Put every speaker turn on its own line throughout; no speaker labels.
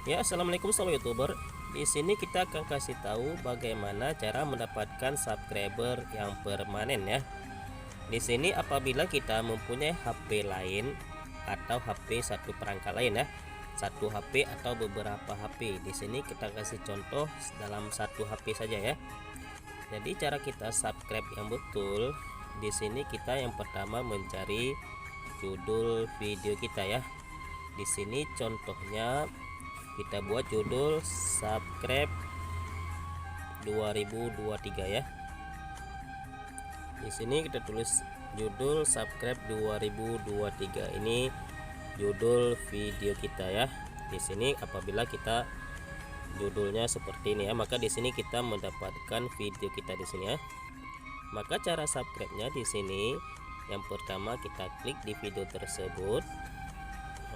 Ya, assalamualaikum sahabat youtuber. Di sini kita akan kasih tahu bagaimana cara mendapatkan subscriber yang permanen ya. Di sini apabila kita mempunyai HP lain atau HP satu perangkat lain ya, satu HP atau beberapa HP. Di sini kita kasih contoh dalam satu HP saja ya. Jadi cara kita subscribe yang betul, di sini kita yang pertama mencari judul video kita ya. Di sini contohnya kita buat judul subscribe 2023 ya. Di sini kita tulis judul subscribe 2023. Ini judul video kita ya. Di sini apabila kita judulnya seperti ini ya, maka di sini kita mendapatkan video kita di sini ya. Maka cara subscribe-nya di sini yang pertama kita klik di video tersebut.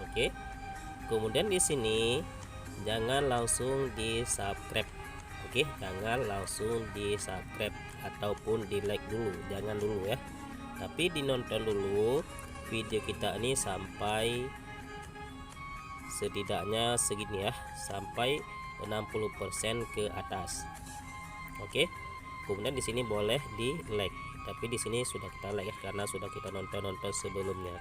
Oke. Kemudian di sini jangan langsung di subscribe. Oke, jangan langsung di subscribe ataupun di like dulu, jangan dulu ya, tapi dinonton dulu video kita ini sampai setidaknya segini ya, sampai 60% ke atas. Oke, kemudian di sini boleh di like, tapi di sini sudah kita like ya, karena sudah kita nonton sebelumnya.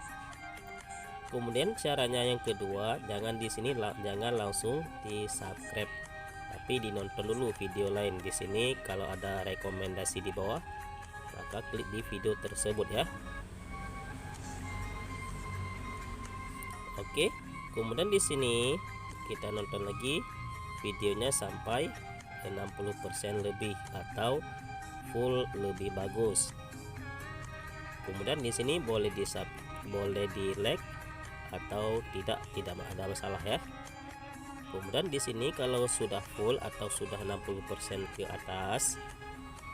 Kemudian caranya yang kedua, jangan di sini jangan langsung di subscribe, tapi dinonton dulu video lain. Di sini kalau ada rekomendasi di bawah, maka klik di video tersebut ya. Oke, kemudian di sini kita nonton lagi videonya sampai 60% lebih atau full lebih bagus. Kemudian di sini boleh di like atau tidak ada masalah ya. Kemudian di sini kalau sudah full atau sudah 60% ke atas,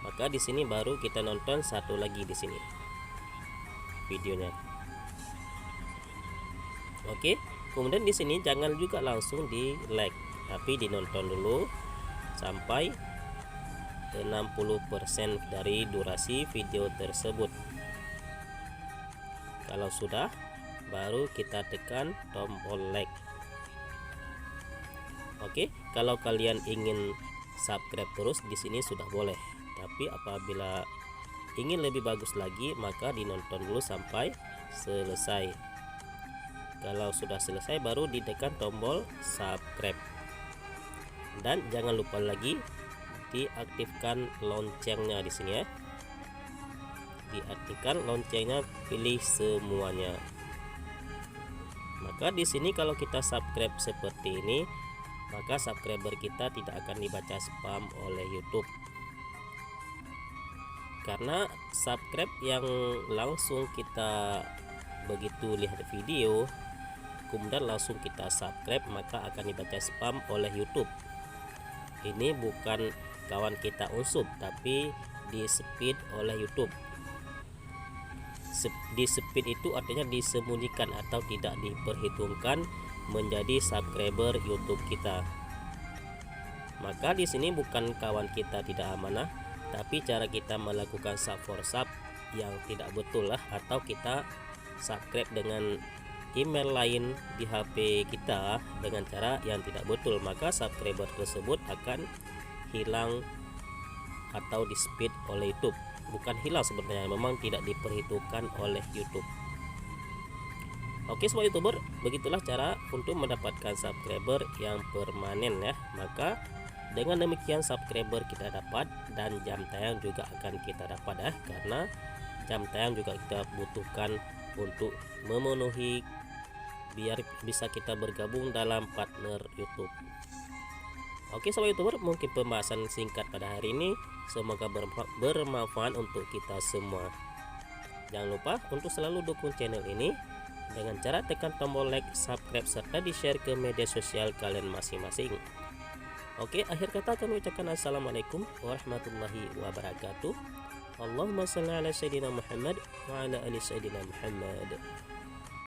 maka di sini baru kita nonton satu lagi di sini videonya. Oke, kemudian di sini jangan juga langsung di like, tapi dinonton dulu sampai 60% dari durasi video tersebut. Kalau sudah, baru kita tekan tombol like. Oke, kalau kalian ingin subscribe terus di sini sudah boleh, tapi apabila ingin lebih bagus lagi, maka dinonton dulu sampai selesai. Kalau sudah selesai baru ditekan tombol subscribe, dan jangan lupa lagi diaktifkan loncengnya di sini ya. Diaktifkan loncengnya, pilih semuanya. Maka di sini kalau kita subscribe seperti ini, maka subscriber kita tidak akan dibaca spam oleh YouTube. Karena subscribe yang langsung kita begitu lihat video, kemudian langsung kita subscribe, maka akan dibaca spam oleh YouTube. Ini bukan kawan kita unsub, tapi di speed oleh YouTube. Di speed itu artinya disembunyikan atau tidak diperhitungkan menjadi subscriber YouTube kita. Maka di sini bukan kawan kita tidak amanah, tapi cara kita melakukan sub for sub yang tidak betul lah, atau kita subscribe dengan email lain di HP kita dengan cara yang tidak betul, maka subscriber tersebut akan hilang atau di speed oleh YouTube. Bukan hilang sebenarnya, memang tidak diperhitungkan oleh YouTube. Oke sobat youtuber, begitulah cara untuk mendapatkan subscriber yang permanen ya. Maka dengan demikian subscriber kita dapat, dan jam tayang juga akan kita dapat ya, karena jam tayang juga kita butuhkan untuk memenuhi biar bisa kita bergabung dalam partner YouTube. Oke sobat youtuber, mungkin pembahasan singkat pada hari ini semoga bermanfaat untuk kita semua. Jangan lupa untuk selalu dukung channel ini dengan cara tekan tombol like, subscribe, serta di share ke media sosial kalian masing-masing. Oke, akhir kata kami ucapkan assalamualaikum warahmatullahi wabarakatuh. Allahumma shalli ala sayyidina Muhammad wa ala ali sayyidina Muhammad.